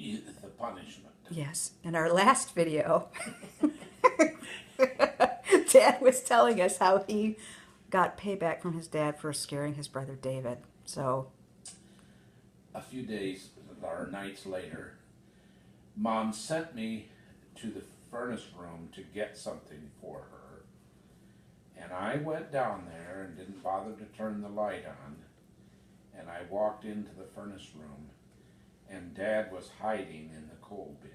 The punishment. Yes. In our last video, Dad was telling us how he got payback from his dad for scaring his brother David. So, A few days or nights later, Mom sent me to the furnace room to get something for her. And I went down there and didn't bother to turn the light on. And I walked into the furnace room, and Dad was hiding in the coal bin.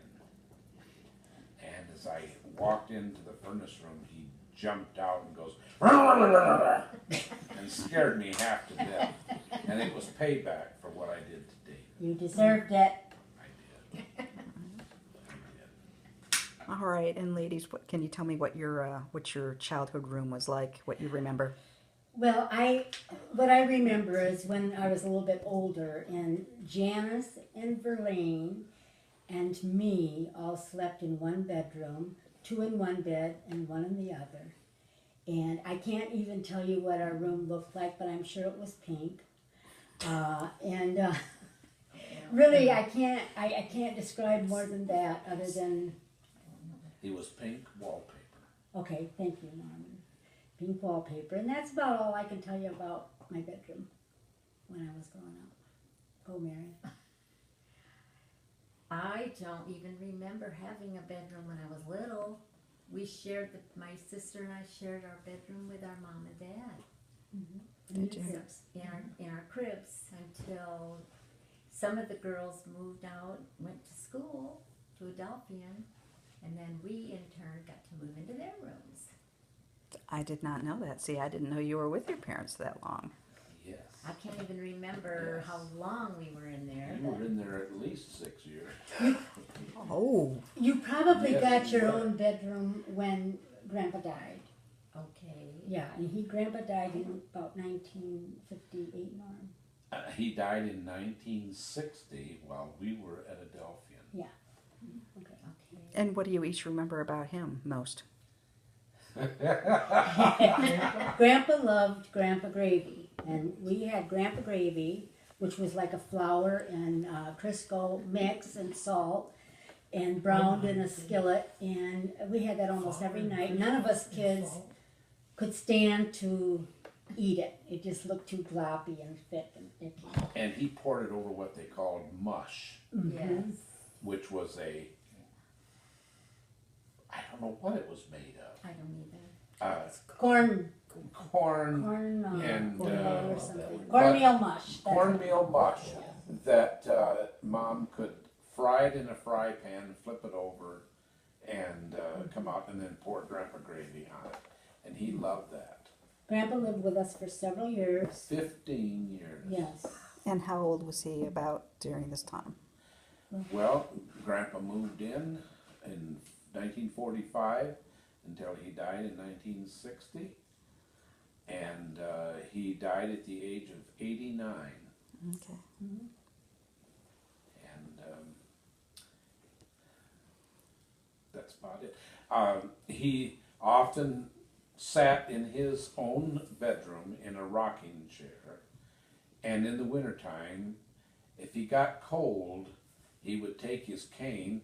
And as I walked into the furnace room, he jumped out and goes, and scared me half to death. And it was payback for what I did to David. You deserved it. I did. I did. all right. And ladies, what can you tell me what your childhood room was like? What you remember? Well, what I remember is when I was a little bit older, and Janice and Verlaine and me all slept in one bedroom, two in one bed and one in the other. And I can't even tell you what our room looked like, but I'm sure it was pink. Really, I can't describe more than that, other than. It was pink wallpaper. Okay, thank you, Norman. Pink wallpaper, and that's about all I can tell you about my bedroom when I was growing up. Go, Mary. I don't even remember having a bedroom when I was little. We shared, my sister and I shared our bedroom with our mom and dad. Mm-hmm. Did you? In our cribs until some of the girls moved out, went to school to Adelphian, and then we in turn got to move into their rooms. I did not know that. See, I didn't know you were with your parents that long. Yes. I can't even remember Yes. how long we were in there. You were in there at least 6 years. Oh. You probably Yes, got you your were. own bedroom when Grandpa died. Okay. Yeah, and Grandpa died in about 1958, Norm. He died in 1960 while we were at Adelphian. Yeah. Okay. Okay. And what do you each remember about him most? Grandpa loved Grandpa Gravy, and we had Grandpa Gravy, which was like a flour and Crisco mix and salt, and browned in a skillet, and we had that almost every night. None of us kids could stand to eat it. It just looked too gloppy and thick and icky. And he poured it over what they called mush, Yes. which was I don't know what it was made of. I don't either. Corn Corn and cornmeal or something. but- Cornmeal mush. that's what- cornmeal mush that Mom could fry it in a fry pan, flip it over, and come out and then pour Grandpa Gravy on it. And he loved that. Grandpa lived with us for several years. 15 years. Yes. And how old was he about during this time? Well, Grandpa moved in 1945 until he died in 1960. And he died at the age of 89. Okay. And that's about it. He often sat in his own bedroom in a rocking chair, and in the wintertime, if he got cold, he would take his cane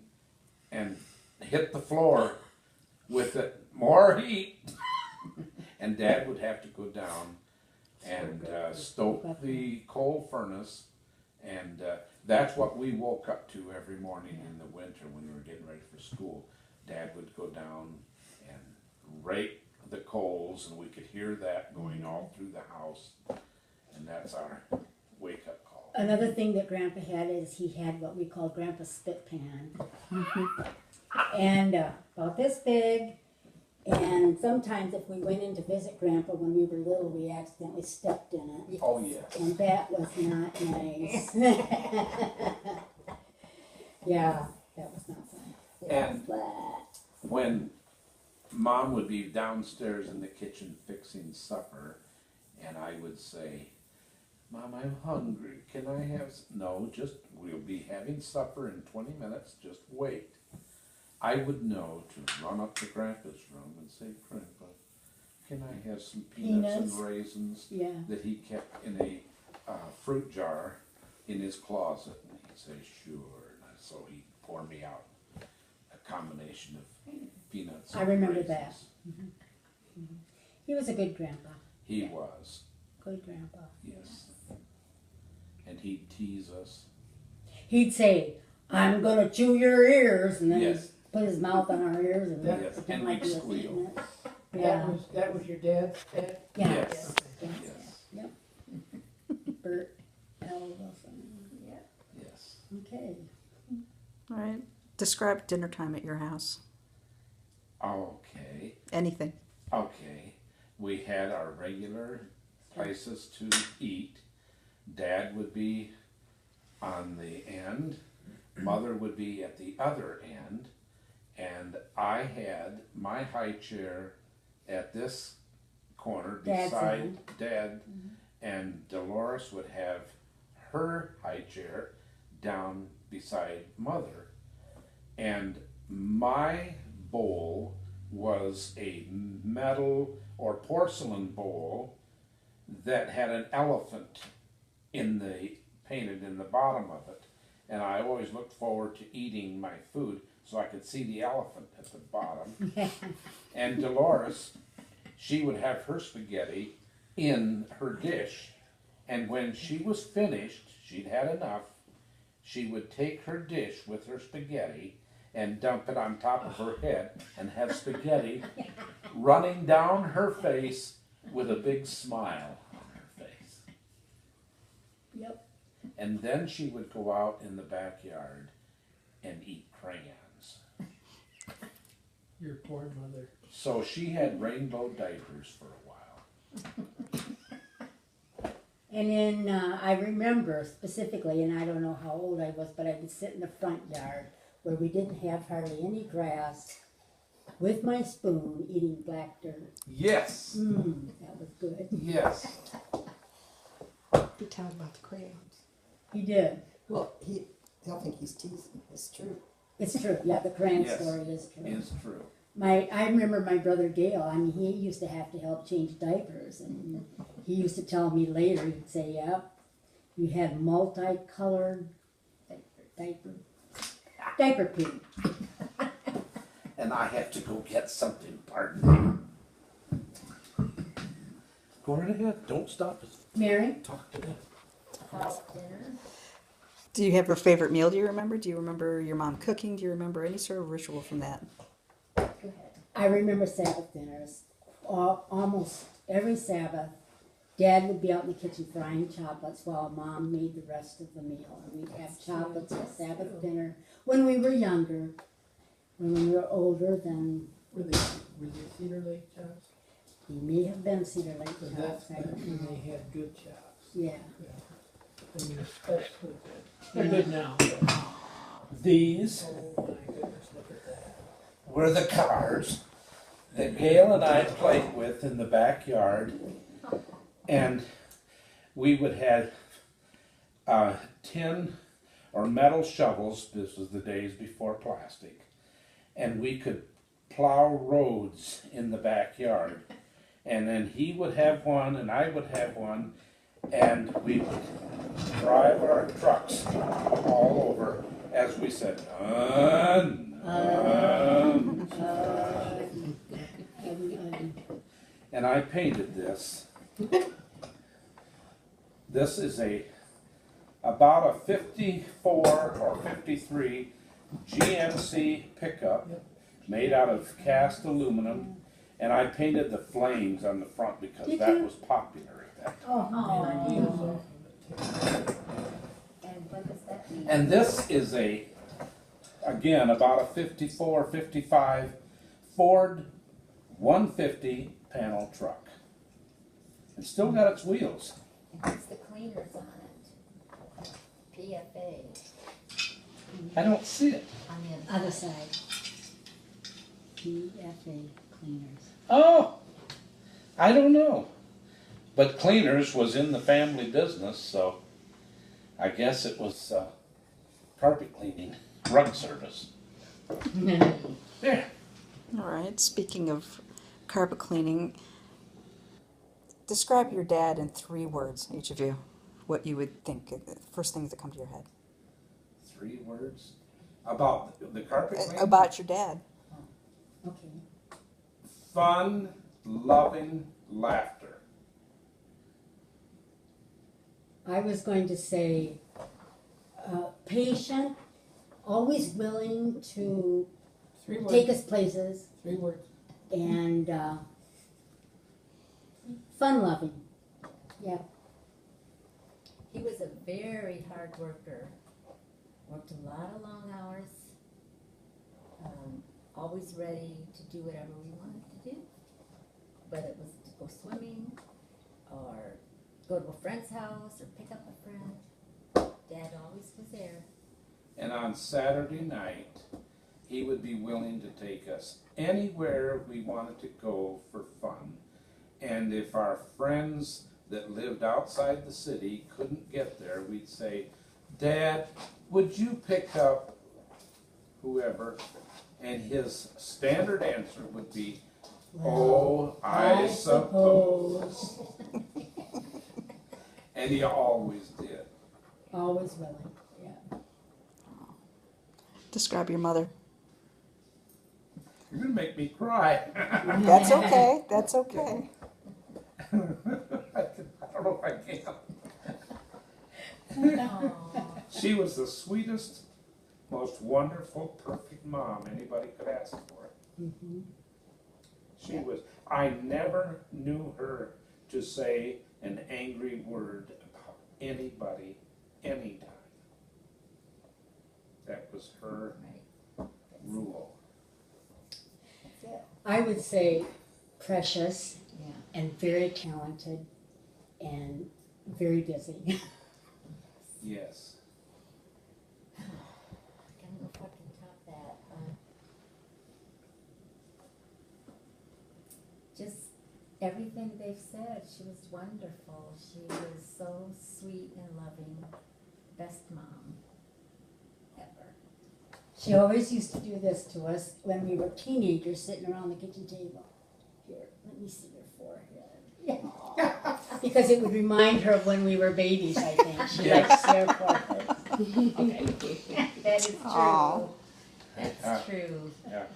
and hit the floor with it, more heat, and Dad would have to go down and stoke the coal furnace, and that's what we woke up to every morning in the winter when we were getting ready for school. Dad would go down and rake the coals, and we could hear that going all through the house, and that's our wake-up call. Another thing that Grandpa had is he had what we call Grandpa's spit pan. And about this big. And sometimes if we went in to visit Grandpa when we were little, we accidentally stepped in it. Oh, yes. And that was not nice. Yeah, that was not fun. And when Mom would be downstairs in the kitchen fixing supper, and I would say, Mom, I'm hungry. Can I have No, we'll be having supper in 20 minutes. Just wait. I would know to run up to Grandpa's room and say, Grandpa, can I have some peanuts and raisins Yeah. that he kept in a fruit jar in his closet? And he'd say, sure. And I'd so he'd pour me out a combination of peanuts. I and remember raisins. that. He was a good grandpa. He was, Good grandpa. yes. And he'd tease us. He'd say, "I'm gonna chew your ears," and then Yes. he'd put his mouth on our ears and Yes, pretend and like we'd he was squeal. eating it. That Yeah. was your dad's pet? Yeah. Yes, Yes. yes, Bert L. Wilson. Yep. yes. Okay. All right. Describe dinner time at your house. Okay, Anything. okay. We had our regular places to eat. Dad would be on the end, Mother would be at the other end, and I had my high chair at this corner Dad's beside end. Dad, and Deloris would have her high chair down beside Mother. And my bowl was a metal or porcelain bowl that had an elephant painted in the bottom of it. And I always looked forward to eating my food so I could see the elephant at the bottom. And Deloris, she would have her spaghetti in her dish, and when she was finished, she'd had enough, she would take her dish with her spaghetti and dump it on top of her head and have spaghetti running down her face with a big smile on her face. Yep. And then she would go out in the backyard and eat crayons. Your poor mother. So she had rainbow diapers for a while. And then I remember specifically, and I don't know how old I was, but I would sit in the front yard where we didn't have hardly any grass with my spoon eating black dirt. Yes, That was good. yes. He talked about the crayons. He did. Well, I don't think he's teasing. It's true. It's true. Yeah, the crayon Yes. story is true. Is true. I remember my brother Gail. I mean, he used to have to help change diapers, and he used to tell me later. He'd say, "Yep, you had multicolored diaper pee." And I have to go get something, pardon me. Go right ahead, don't stop us. Mary, Talk to them. House dinner. Do you have a favorite meal? Do you remember? Do you remember your mom cooking? Do you remember any sort of ritual from that? Go ahead. I remember Sabbath dinners. Almost every Sabbath, Dad would be out in the kitchen frying chocolates while Mom made the rest of the meal. And we'd have chocolates at Sabbath dinner when we were younger. When we were older, then Were they Cedar Lake chops? he may have been Cedar Lake So chops. that's I don't when know. they had good chops. Yeah. I mean, especially good. They're good now. These Oh my goodness, look at that. were the cars that Gail and I played with in the backyard. And we would have tin or metal shovels. This was the days before plastic. And we could plow roads in the backyard. And then he would have one and I would have one. And we would drive our trucks all over as we said, and I painted this. This is about a 54 or 53 GMC pickup made out of cast aluminum, and I painted the flames on the front because Did that you? was popular at that time. Oh, And what does that mean? And this is again, about a 54, 55 Ford 150 panel truck. It's still got its wheels. And what's the cleaners on it? PFA I don't see it. on the other side. PFA cleaners. Oh, I don't know. But Cleaners was in the family business, so I guess it was carpet cleaning, rug service. There. All right. Speaking of carpet cleaning, describe your dad in 3 words, each of you. What you would think, the first things that come to your head. 3 words. About the carpet cleaning? About your dad. Okay. Fun, loving laughter. I was going to say patient, always willing to 3 words. take us places, 3 words. and fun loving. Yeah. He was a very hard worker. Worked a lot of long hours. Always ready to do whatever we wanted to do. Whether it was to go swimming, or go to a friend's house, or pick up a friend. Dad always was there. And on Saturday night, he would be willing to take us anywhere we wanted to go for fun. And if our friends that lived outside the city couldn't get there, we'd say, Dad, would you pick up whoever? And his standard answer would be, oh, I suppose. And he always did. Always willing. Yeah. Describe your mother. You're gonna make me cry. That's okay. That's okay. I don't know if I can. Aw. She was the sweetest, most wonderful, perfect mom anybody could ask for. Mm-hmm. She was. I never knew her to say an angry word about anybody, anytime. That was her Right. rule. That's it. I would say precious Yeah. and very talented and very busy. Yes. I don't know if I can top that. Just everything they've said. She was wonderful. She was so sweet and loving. Best mom ever. She always used to do this to us when we were teenagers sitting around the kitchen table. Here, let me see your forehead. Because it would remind her of when we were babies, I think. She liked to see our foreheads. That is true. Aw. That's true. Yeah.